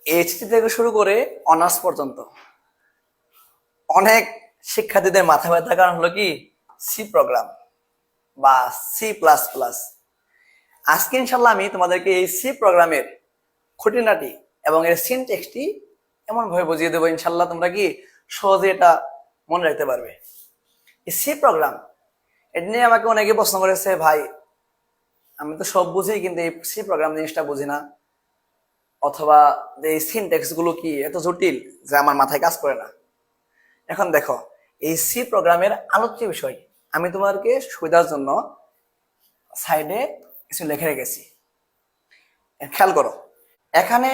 HSC থেকে শুরু করে অনার্স পর্যন্ত অনেক শিক্ষার্থীদের মাথা ব্যথার কারণ হলো কি সি প্রোগ্রাম বা C++। আজকে ইনশাল্লাহ আমি তোমাদেরকে এই সি প্রোগ্রামের খুঁটিনাটি এবং এর সিনট্যাক্সটি এমন ভাবে বুঝিয়ে দেবো ইনশাল্লাহ তোমরা কি সহজে এটা মনে রাখতে পারবে। এই সি প্রোগ্রাম এটা নিয়ে আমাকে অনেকে প্রশ্ন করেছে, ভাই আমি তো সব বুঝি কিন্তু এই সি প্রোগ্রাম জিনিসটা বুঝি না, অথবা এই সিনট্যাক্স গুলো কি এত জটিল যে আমার মাথায় কাজ করে না। এখন দেখো, এই সি প্রোগ্রামের আলোচ্য বিষয় আমি তোমাদেরকে সুবিধার জন্য সাইডে কিছু লিখে রেখেছি, খেয়াল করো। এখানে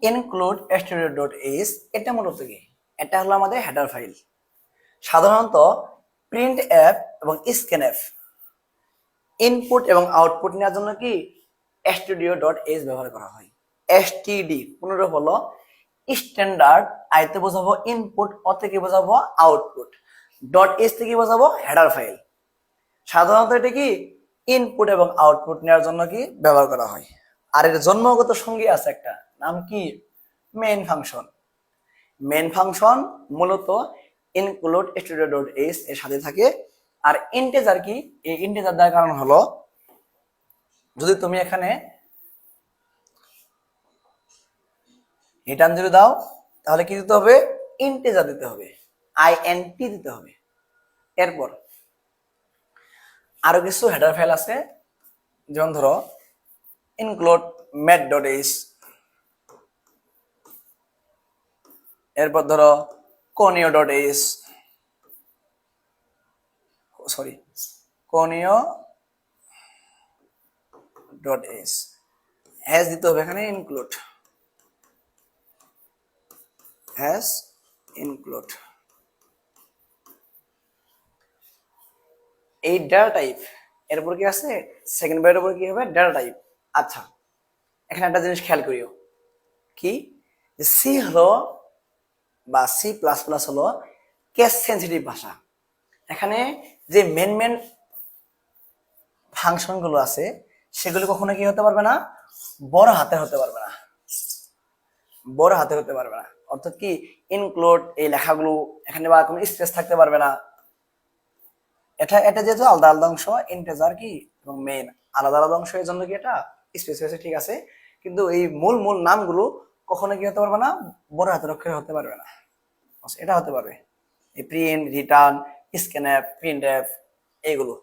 ইনক্লুড stdio.h এটা মূলত কি, এটা হলো আমাদের হেডার ফাইল। সাধারণত প্রিন্ট এফ এবং স্ক্যান এফ ইনপুট এবং আউটপুট নেওয়ার জন্য কি stdio.h ব্যবহার করা হয়। std পুনরূপ হলো স্ট্যান্ডার্ড, আইতে বোঝাবো ইনপুট, অ থেকে বোঝাবো আউটপুট, .h থেকে বোঝাবো হেডার ফাইল। সাধারণত এটা কি ইনপুট এবং আউটপুট নেওয়ার জন্য কি ব্যবহার করা হয়। আর এর জন্মগত সঙ্গী আছে একটা নাম কি মেইন ফাংশন। মেইন ফাংশন মূলত ইনক্লুড stdio.h এর সাথে থাকে। আর ইন্টিজার কি, এই ইন্টিজার দেওয়ার কারণ হলো যদি তুমি এখানে রিটার্ন যদি দাও তাহলে কি দিতে হবে, ইন্টিজার দিতে হবে, int দিতে হবে। এরপর আরো কিছু হেডার ফাইল আছে, যেমন ধরো ইনক্লুড math.h, এরপর ধরো conio.h, সরি conio.h হ্যাশ দিতে হবে এখানে ইনক্লুড হ্যাশ ইনক্লুড। এই ডেটা টাইপ এরপর কি আছে, সেকেন্ড বাইরের উপর কি হবে ডেটা টাইপ। আচ্ছা, এখানে একটা জিনিস খেয়াল করিও কি, সি হলো বা C++ হলো কেস সেন্সিটিভ ভাষা। এখানে যে মেন মেন ফাংশন গুলো আছে সেগুলো কখনো কি হতে পারবে না, বড় হাতে হতে পারবে না, বড় হাতে হতে পারবে না। অর্থাৎ কি ইনক্লুড এই লেখাগুলো এখানে বা কোনো স্পেস থাকতে পারবে না। এটা এটা যেহেতু আলাদা আলাদা অংশ, ইন্টিজার কি এবং মেইন আলাদা আলাদা অংশ, এর জন্য কি এটা স্পেস হয়েছে, ঠিক আছে। কিন্তু এই মূল মূল নামগুলো কখনো কি হতে পারবে না, বড় হাতের অক্ষরে হতে পারবে না। এটা হতে পারবে এই প্রিন্ট, রিটার্ন, স্ক্যানএফ, প্রিন্টএফ এইগুলো।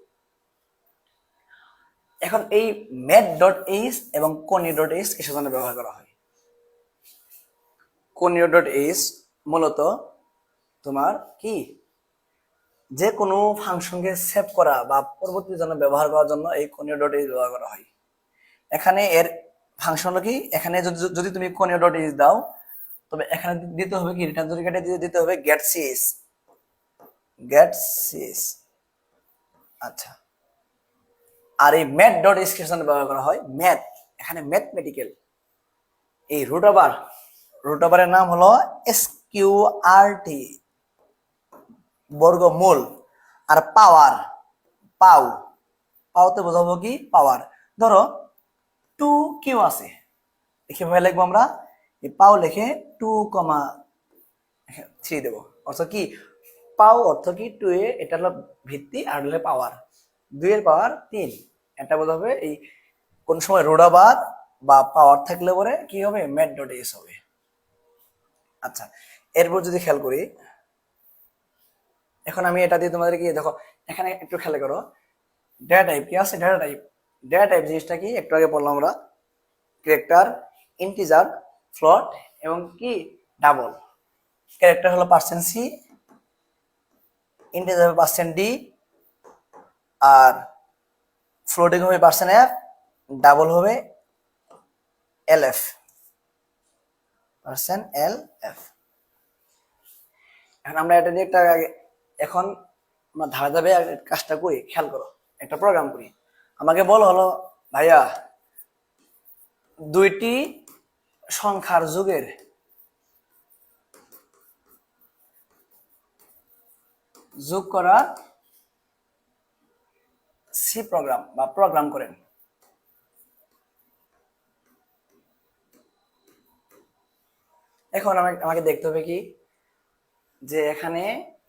এখন এই math.h এবং conio.h কিসের জন্য ব্যবহার করা হয়? conio.h মূলত তোমার কি যে কোনো ফাংশনকে সেভ করা বা পরবর্তী জন্য ব্যবহার করার জন্য এই conio.h ব্যবহার করা হয়। এখানে এর ফাংশন কি, এখানে যদি তুমি conio.h দাও তবে এখানে দিতে হবে কি, রিটার্ন যদি কেটে দিতে হবে get.cs। আচ্ছা, আর এই math.h এর জন্য ব্যবহার করা হয় ম্যাথ, এখানে ম্যাথমেটিক্যাল। এই রুট ওভারের নাম হলো sqrt বর্গমূল। আর পাওয়ার পাওতে বোঝাবো কি পাওয়ার। ধরো 2q আছে, কিভাবে লিখবো আমরা, এই পাও লিখে 2,3 দেবো। অর্থাৎ কি পাও অর্থ কি 2 এ, এটা হলো ভিত্তি, আর হলো পাওয়ার 2 এর পাওয়ার 3। এটা বোঝাবে এই কোন সময় রুট ওভার বা পাওয়ার থাকলে পরে কি হবে math.h হবে। আচ্ছা, এরপর যদি খেয়াল করি, এখন আমি এটা দিয়ে তোমাদের কি দেখো, এখানে একটু খেয়াল করো ডেটা টাইপ কি আছে, ডেটা টাইপ জিনিসটা কি একটু আগে বললাম আমরা, ক্যারেক্টার, ইন্টিজার, ফ্লোট এবং কি ডাবল। ক্যারেক্টার হলো %c, ইন্টিজার হবে %d, আর ফ্লোটিং হবে %f, ডাবল হবে lf %lf। এখন আমরা এটা দিয়ে একটা এখন আমরা ধারা ধাপে কাজটা করি, খেয়াল করো, একটা প্রোগ্রাম করি। আমাকে বলো হলো ভাইয়া দুইটি সংখ্যার যোগের যোগ করা সি প্রোগ্রাম বা প্রোগ্রাম করেন। এখন আমাকে দেখতে হবে কি, যে এখানে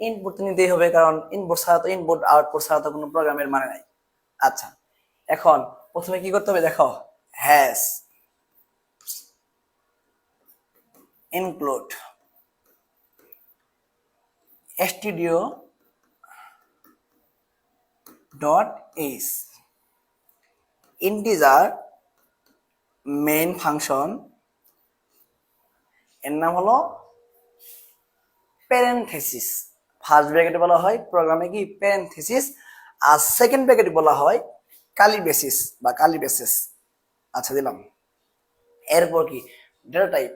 ইনপুট তো নিতেই হবে, কারণ ইনপুট ছাড়া তো ইনপুট আউটপুট ছাড়া তো কোনো প্রোগ্রামের মানে নাই। আচ্ছা, এখন প্রথমে কি করতে হবে দেখো, hash include stdio dot H integer main function, এর নাম হলো প্যারেনথেসিস। ফার্স্ট ব্র্যাকেটে বলা হয় প্রোগ্রামে কি প্যারেনথেসিস, আর সেকেন্ড ব্র্যাকেটে বলা হয় কার্লি বেসিস বা কার্লি বেসিস। আচ্ছা দিলাম। এরপর কি data type,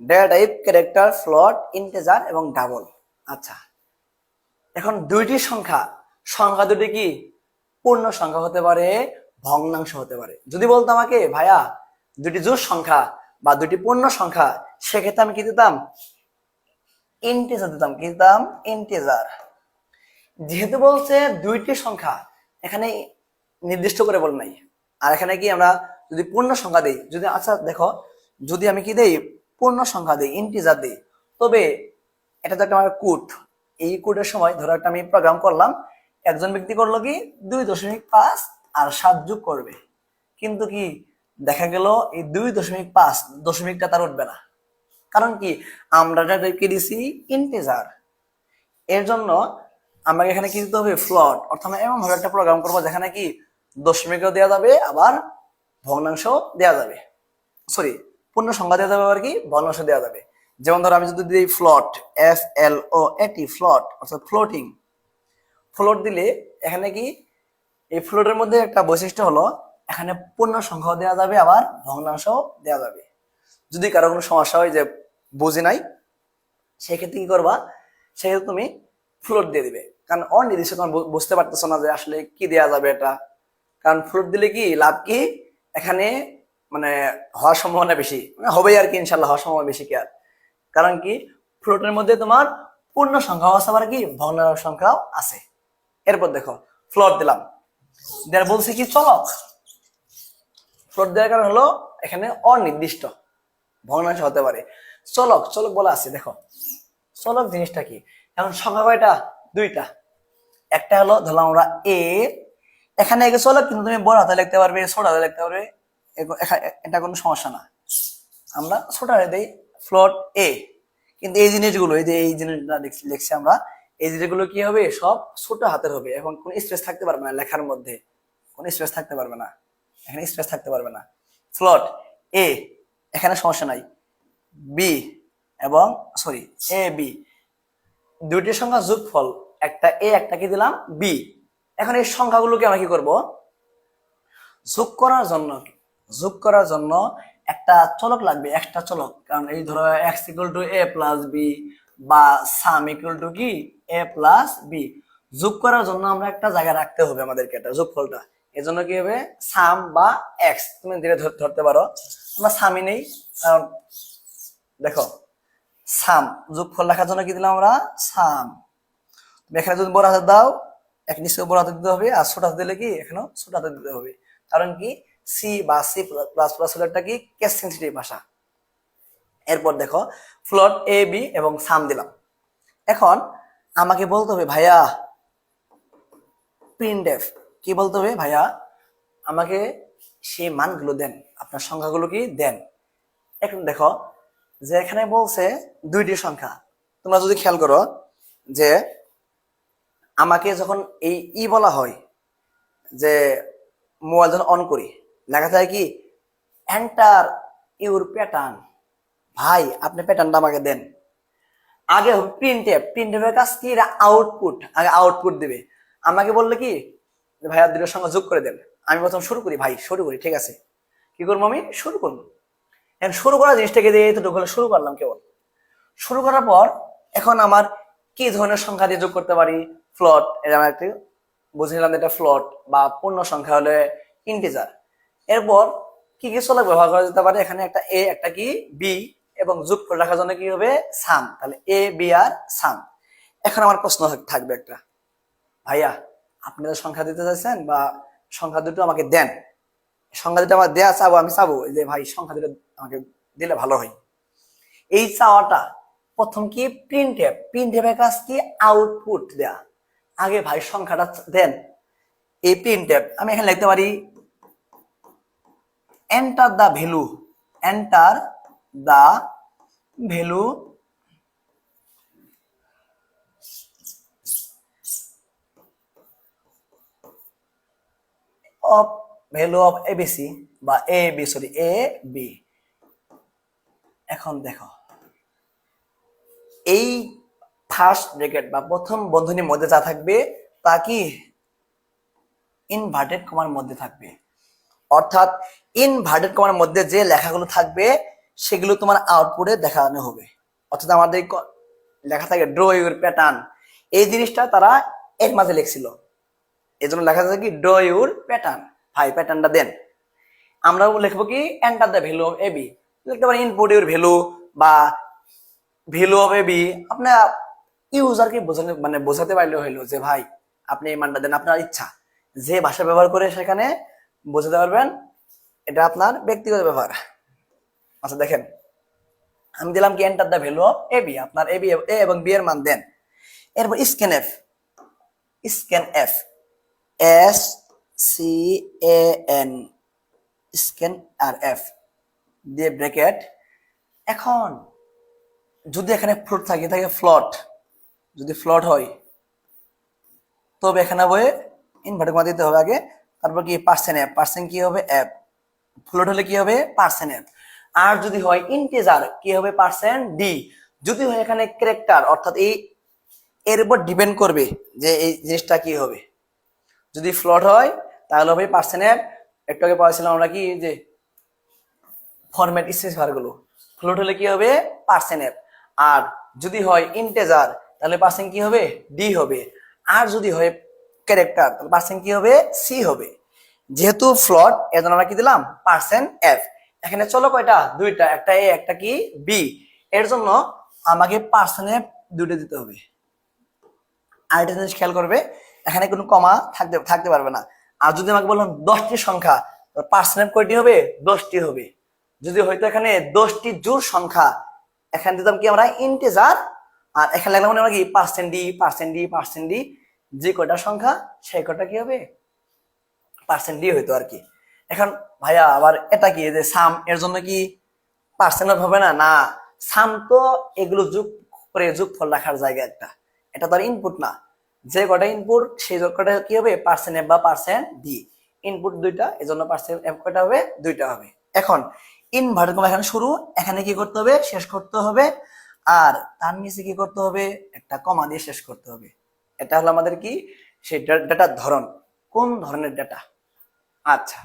data type character, float, integer এবং ডাবল। আচ্ছা, এখন দুইটি সংখ্যা, সংখ্যা দুটি কি পূর্ণ সংখ্যা হতে পারে, ভগ্নাংশ হতে পারে। যদি বলতো আমাকে ভাইয়া দুটি জোড় সংখ্যা বা দুটি পূর্ণ সংখ্যা, সেক্ষেত্রে আমি কি দিতাম, ইন্টিজার দিতাম। কি দিতাম, ইন্টিজার। যেহেতু বলছে দুইটি সংখ্যা, এখানে নির্দিষ্ট করে বল নাই। আর এখানে কি আমরা যদি পূর্ণ সংখ্যা দেই, যদি আচ্ছা দেখো, যদি আমি কি দেই পূর্ণ সংখ্যা দেই, ইন্টিজার দেই, তবে এটা তো একটা আমার কোড। এই কোডের সময় ধরো একটা আমি প্রোগ্রাম করলাম, একজন ব্যক্তি করলো কি 2.5 আর 7 যোগ করবে, কিন্তু কি দেখা গেল এই 2.5 দশমিকটা তার উঠবে না। কারণ কি, আমরা কি দিছি ইন্টিজার। এর জন্য আমাকে এখানে কি দিতে হবে, ফ্লোট। অর্থাৎ এমন ভাবে একটা প্রোগ্রাম করবো যেখানে কি দশমিকও দেওয়া যাবে, আবার ভগ্নাংশ দেওয়া যাবে, সরি পূর্ণ সংখ্যা দেওয়া যাবে, আবার কি ভগ্নাংশ দেওয়া যাবে। যেমন ধরো আমি যদি দিই ফ্লোট, FLOAT, ফ্লোট অর্থাৎ ফ্লোটিং। ফ্লোট দিলে এখানে কি এই ফ্লোটের মধ্যে একটা বৈশিষ্ট্য হলো, এখানে পূর্ণ সংখ্যাও দেওয়া যাবে, আবার ভগ্নাংশ দেওয়া যাবে। যদি কারো কোনো সমস্যা হয় যে বুঝি নাই, সেক্ষেত্রে কি করবা, সেক্ষেত্রে তুমি ফ্লোট দিয়ে দিবে। কারণ অনির্দিষ্ট তোমার বুঝতে পারতেছো না যে আসলে কি দেওয়া যাবে এটা। কারণ ফ্লোট দিলে কি লাভ কি, এখানে মানে হওয়ার সম্ভাবনা বেশি, মানে হবেই আর কি, ইনশাল্লাহ হওয়ার সম্ভাবনা বেশি। কি আর কারণ কি, ফ্লোটের মধ্যে তোমার পূর্ণ সংখ্যাও আছে, আবার কি ভগ্নাংশ সংখ্যাও আছে। এরপর দেখো ফ্লোট দিলাম, দেয়ার বলছে কি চলক। ফ্লোট দেওয়ার কারণ হলো এখানে অনির্দিষ্ট, ভগ্নাংশ হতে পারে। চলক, চলক বলা আছে। দেখো চলক জিনিসটা কি, এখন সংখ্যা কয়টা, দুইটা। একটা হলো ধরলাম আমরা এ, এখানে একে চলক, কিন্তু তুমি বড় হাতে লিখতে পারবে, ছোট হাতে লিখতে পারবে, এটা কোনো সমস্যা না। আমরা ছোট হাতে দিই ফ্লোট এ, কিন্তু এই জিনিসগুলো, এই যে এই জিনিসটা লিখছি আমরা, এই জিনিসগুলো কি হবে, সব ছোট হাতের হবে। এখন কোন স্পেস থাকতে পারবে না লেখার মধ্যে, কোন স্পেস থাকতে পারবে না, এখানে স্পেস থাকতে পারবে না। ফ্লোট এ, এখানে সমস্যা নাই। বি এবং সরি এ বি, দুইটি সংখ্যা যোগফল, একটা এ একটা কি দিলাম বি। এখন এই সংখ্যাগুলোকে আমরা কি করব, যোগ করার জন্য, যোগ করার জন্য একটা চলক লাগবে, একটা চলক। কারণ এই ধরো x equal to a plus b বা সাম ইকুয়াল টু কি a প্লাস বি, যোগ করার জন্য আমরা একটা জায়গায় রাখতে হবে আমাদেরকে এটা যোগফলটা। এর জন্য কি হবে, সাম বা এক্স, তুমি ধীরে ধরতে পারো। আমরা সামই নেই, কারণ দেখো সাম যোগফল রাখার জন্য কি দিলাম আমরা, সাম। এখানে যদি বড় হাতে দাও, এক নিশ্চয় বড় হাতে দিতে হবে, আর ছোট হাতে দিলে কি এখানেও ছোট হাতে দিতে হবে। কারণ কি সি বা সি প্লাস প্লাস হলো একটা কি কেস সেন্সিটিভ ভাষা। এরপর দেখো ফ্লোট এ বি এবং সাম দিলাম। এখন আমাকে বলতে হবে ভাইয়া প্রিন্টএফ, কি বলতে হবে ভাইয়া, আমাকে সেই মানগুলো দেন, আপনার সংখ্যাগুলো কি দেন। এখন দেখো যে এখানে বলছে দুইটি সংখ্যা, তোমরা যদি খেয়াল করো যে আমাকে যখন এই বলা হয়, যে মোবাইল যখন অন করি, লেখা থাকে কি এন্টার ইউর প্যাটার্ন। ভাই আপনি প্যাটার্নটা আমাকে দেন। আগে হবে প্রিন্টএফ, প্রিন্টএফের কাজ কি, আউটপুট, আগে আউটপুট দিবে। আমাকে বললে কি ভাইয়া দুটোর সঙ্গে যোগ করে দেন, আমি প্রথম শুরু করি, ভাই শুরু করি, ঠিক আছে কি করবো, আমি শুরু করবো। এখন শুরু করার জিনিসটাকে দিয়ে এতটুকু শুরু করলাম কেবল। শুরু করার পর এখন আমার কি ধরনের সংখ্যা দিয়ে যোগ করতে পারি, ফ্লোট, এটা আমরা একটু বুঝে নিলাম, এটা ফ্লোট বা পূর্ণ সংখ্যা হলে ইন্টিজার। এরপর কি কি চলক ব্যবহার করা যেতে পারে, এখানে একটা এ একটা কি বি এবং যোগ করে রাখার জন্য কি হবে সাম, তাহলে এ বি আর সাম। এখন আমার প্রশ্ন থাকবে একটা, ভাইয়া আপনি তো সংখ্যা দিতে চাইছেন বা সংখ্যা দুটো আমাকে দেন, সংখ্যা দুটো আমার দেয়া চাবো, আমি চাবো যে ভাই সংখ্যা দুটো আমাকে দিলে ভালো হয়। এই চাওয়াটা প্রথম কি প্রিন্ট এর কাজ কি আউটপুট দেয়া। আগে ভাই সংখ্যাটা দেন। এই প্রিন্ট আমি এখানে লিখতে পারি enter the value, enter the value of abc বা এ বি। এখন দেখো এই ফার্স্ট ব্র্যাকেট বা প্রথম বন্ধনীর মধ্যে যা থাকবে তা কি ইনভার্টেড কমার মধ্যে থাকবে। অর্থাৎ ইনভার্টেড কমার মধ্যে যে লেখাগুলো থাকবে সেগুলো তোমার আউটপুটে দেখানো হবে। অর্থাৎ আমাদের লেখা থাকে ড্র ইউর প্যাটার্ন, এই জিনিসটা তারা এর মাঝে লিখছিল, এই জন্য লেখা থাকে কি ড্র ইউর প্যাটার্ন। ভাই প্যাটার্নটা দেন। আমরা লিখবো কি enter the value of ab, লিখতে পারি ইনপুট ইউর ভ্যালু বা ভ্যালু অফ এবি। আপনার ইউজারকে বোঝাতে পারলে হইলো যে ভাই আপনি এই মানটা দেন, আপনার ইচ্ছা যে ভাষা ব্যবহার করে সেখানে বোঝাতে পারবেন, এটা আপনার ব্যক্তিগত ব্যাপার। আচ্ছা দেখেন আমি দিলাম কি enter the value of ab, আপনার এবি এ এবং বি এর মান দেন। এরপর scan f s c a n scan আর এফ দিয়ে ব্র্যাকেট। এখন যদি এখানে ফ্লোট থাকে ফ্লট, যদি ফ্লট হয় তবে এখানে হবে ইনভার্টেড কমা দিতে হবে আগে, তারপর কি পার্সেন্ট কি হবে এফ, ফ্লোট হলে কি হবে পার্সেন্ট এফ। আর যদি হয় ইন্টিজার কি হবে পার্সেন্ট ডি। যদি হয় এখানে ক্যারেক্টার অর্থাৎ এই এর উপর ডিপেন্ড করবে যে এই জিনিসটা কি হবে। যদি ফ্লট হয় তাহলে হবে পার্সেন্ট এফ। একটু আগে পাওয়াছিলাম আমরা কি যে ফরম্যাট স্পেসিফায়ার গুলো, ফ্লোট হলে কি হবে পার্সেন্ট এফ। আর যদি হয় ইন্টিজার তাহলে পার্সেন্ট কি হবে ডি হবে। আর যদি হয় ক্যারেক্টার তাহলে পার্সেন্ট কি হবে সি হবে। যেহেতু ফ্লট এর জন্য আমরা কি দিলাম পার্সেন্ট এফ। এখানে চলো কয়টা দুইটা, একটা এ একটা কি বি, এর জন্য আমাকে পার্সেন্ট এফ দুইটা দিতে হবে। আরেকটা জিনিস খেয়াল করবে এখানে কোনো কমা থাকতে পারবে না। আর যদি আমাকে বললাম 10টি সংখ্যা, পার্সেন্ট এফ কয়টি হবে 10টি হবে। যদি হয়তো এখানে 10টি জোড় সংখ্যা, এখানে দিতাম কি আমরা ইন্টিজার, আর এখানে লাগলাম আমরা কি পার্সেন্ট ডি, যে কয়টা সংখ্যা সেই কয়টা কি হবে পার্সেন্ট ডি হইতো আর কি। এখন ভাইয়া আবার এটা কি যে সাম, এর জন্য কি পার্সেন্ট হবে না? না, সাম তো এগুলো যোগ করে যোগফল রাখার জায়গা একটা, এটা তো আর ইনপুট না। যে কটা ইনপুট সেই কটা কি হবে পার্সেন্ট এফ বা পার্সেন্ট ডি। ইনপুট দুইটা, এজন্য পার্সেন্ট এফ কয়টা হবে দুইটা হবে। এখন ইনভার্টেড কমা এখানে শুরু, এখানে কি করতে হবে শেষ করতে হবে, আর তার নিচে কি করতে হবে একটা কমা দিয়ে শেষ করতে হবে। এটা হলো আমাদের কি সেই ডেটার ধরন, কোন ধরনের ডেটা। আচ্ছা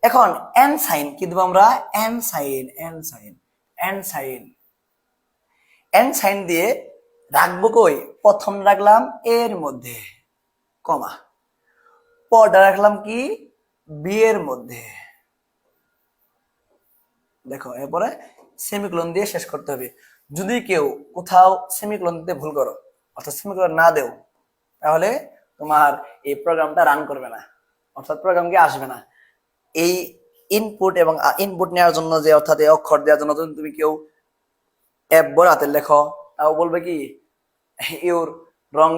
এখন এন সাইন কি দেবো আমরা এন সাইন দিয়ে রাখবো কই, প্রথম রাখলাম এর মধ্যে কমা, পরটা রাখলাম কি বি এর মধ্যে, দেখো এরপরে সেমিকোলন দিয়ে শেষ করতে হবে। যদি কেউ কোথাও সেমিকোলন দিতে ভুল করো অর্থাৎ সেমিকোলন না দেও তাহলে তোমার এই প্রোগ্রামটা রান করবে না, অর্থাৎ প্রোগ্রাম কি আসবে না। এই ইনপুট এবং ইনপুট নেওয়ার জন্য যে অর্থাৎ এই অক্ষর দেওয়ার জন্য তুমি কেউ অ্যাপ বড় হাতের লেখো তাও বলবে কি ইউর রং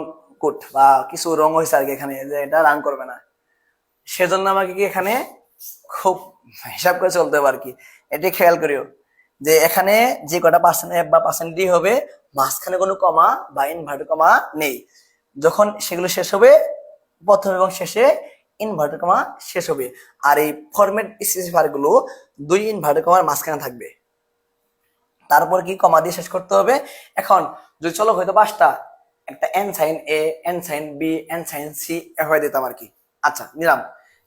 কোড বা কিছু রং হয়েছে আর কি এখানে, যে এটা রান করবে না। সেজন্য আমাকে কি এখানে খুব হিসাব করে চলতে হবে আর কি। এটি খেয়াল করিও যে এখানে যে কটা পার্সেন্ট এফ বা পার্সেন্ট ডি হবে মাঝখানে কোনো কমা বা ইনভার্টেড কমা নেই। যখন সেগুলো শেষ হবে প্রথম এবং শেষে ইনভার্টেড কমা শেষ হবে। আর এই ফরম্যাট স্পেসিফায়ার গুলো দুই ইনভার্টেড কমার মাঝখানে থাকবে, তারপর কি কমা দিয়ে শেষ করতে হবে। এখন যদি চলো হয়তো 5টা, একটা N sine A, N sine B, N sine C হয়ে দিতাম আর কি। আচ্ছা নিলাম,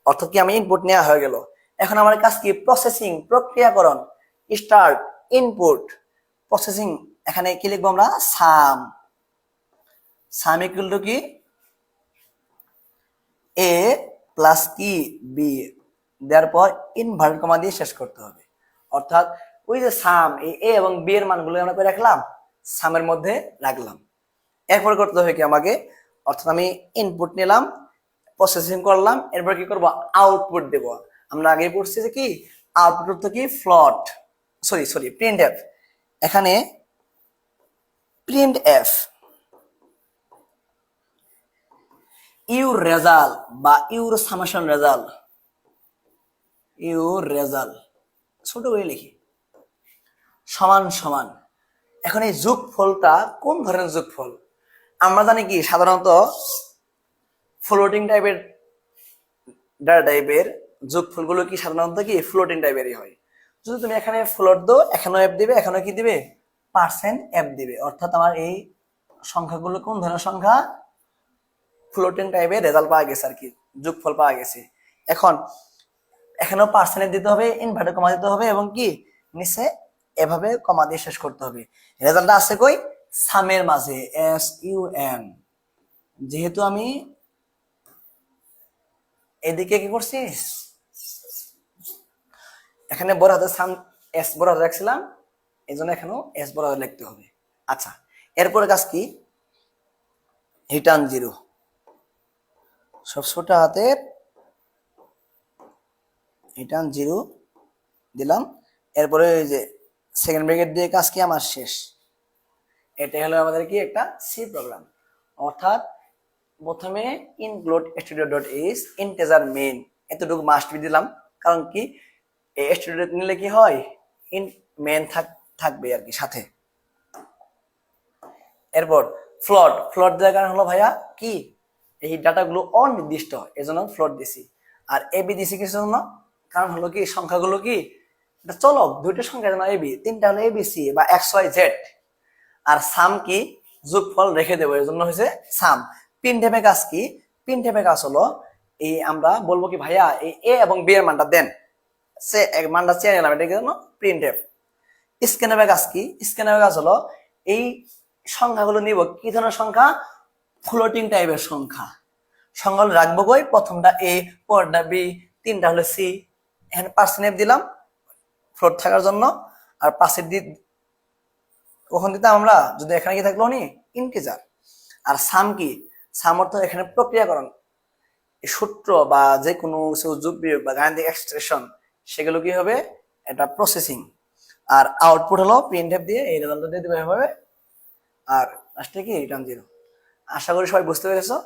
অর্থাৎ কি আমি ইনপুট নেওয়া হয়ে গেল। এখন আমার কাজ কি প্রসেসিং, প্রক্রিয়াকরণ, স্টার্ট ইনপুট প্রসেসিং। এখানে কি লিখবো আমরা সাম ইকুয়াল টু কি এ প্লাস কি বি, দেওয়ার পর ইনভার্টেড কমা দিয়ে শেষ করতে হবে। অর্থাৎ ওই যে সাম এই এ এবং বি এর মানগুলো আমরা করে রাখলাম সামের মধ্যে রাখলাম। এরপর করতে হবে কি আমাকে, অর্থাৎ আমি ইনপুট নিলাম প্রসেসিং করলাম, এরপর কি করব আউটপুট দেব। আমরা আগে পড়ছি যে কি আউটপুট তো কি ফ্লট প্রিন্ট এফ। এখানে প্রিন্ট এফ ইউর রেজাল্ট বা your summation result, your result ছোট করে লিখি সমান সমান। এখন এই যোগফলটা কোন ধরনের যোগফল? আমরা জানি কি সাধারণত ফ্লোটিং টাইপের ডাটা টাইপের যোগফলগুলো কি সাধারণত কি ফ্লোটিং টাইপেরই হয়। যদি তুমি এখানে ফ্লোট দাও, এখানেও এফ দিবে, এখানেও কি দিবে পার্সেন্ট এফ দিবে, অর্থাৎ আমার এই সংখ্যাগুলো কোন ধরনের সংখ্যা? ফ্লোটিং টাইপের রেজাল্ট পাওয়া গেছে আর কি, যোগফল পাওয়া গেছে। এখন এখানেও পার্সেন্টেজ দিতে হবে, ইনভার্টার কমা দিতে হবে এবং কি নিচে এভাবে কমা দিয়ে শেষ করতে হবে। রেজাল্টটা আছে কই? সামের মাঝে, এস ইউ এম। যেহেতু আমি এদিকে কি করছি, এখানে বড় হাতের সাম এস বড় হাতে রাখছিলাম, এই জন্য এখানেও এস বড় হাতে লিখতে হবে। আচ্ছা, এরপরে কাজ কি? রিটার্ন জিরো, সব ছোট হাতের রিটার্ন জিরো দিলাম। এরপরে ওই যে সেকেন্ড ব্র্যাকেট দিয়ে কাজ কি আমার শেষ। এটা হলো আমাদের কি একটা সি প্রোগ্রাম। অর্থাৎ প্রথমে ইনক্লুড stdio.h ইন্টিজার মেইন, এতটুকু মাস্ট বি দিলাম, কারণ কি stdio নিলে কি হয়, ইন মেইন থাকবে আর কি সাথে। এরপর ফ্লোট, ফ্লোট দেওয়ার কারণ হলো ভাইয়া কি এই ডাটাগুলো অনির্দিষ্ট, এজন্য ফ্লোট দিছি। আর এবি দিছি কিসের জন্য? কারণ হলো কি সংখ্যাগুলো কি এটা চলক, দুইটা সংখ্যা যেন এবি, তিনটা হলো এবিসি বা এক্স ওয়াই জেড। আর সাম কি যোগফল রেখে দেবো, এর জন্য হয়েছে সাম। প্রিন্টএফ এর কাজ কি? প্রিন্টএফ এর কাজ হলো এই আমরা বলবো কি ভাইয়া এই এ এবং বি এর মানটা দেন, সে এক মানটা চেয়ে নিলাম, এটা কি জন্য? প্রিন্টএফ। স্ক্যানএফ এর কাজ কি? স্ক্যানএফ এর কাজ হলো এই সংখ্যাগুলো নিব, কি ধরনের সংখ্যা? ফ্লোটিং টাইপের সংখ্যা। সংখ্যাগুলো রাখবো কই? প্রথমটা এ, পরেরটা বি, তিনটা হলো সি। এখানে পার্সেন্ট দিলাম ফ্লোট থাকার জন্য, আর পাশের কখন দিতাম আমরা? যদি এখানে কি থাকলো নি ইন্টিজার। আর সাম কি? সাম অর্থ এখানে প্রক্রিয়াকরণ, সূত্র বা যে কোনো যোগ বিয়োগ বা গাণিতিক এক্সপ্রেশন, সেগুলো কি হবে? এটা প্রসেসিং। আর আউটপুট হলো প্রিন্টএফ দিয়ে এই রেজাল্টটা দিয়ে দিবে এভাবে। আর লাস্টে কি রিটার্ন জিরো। আশা করি সবাই বুঝতে পেরেছো।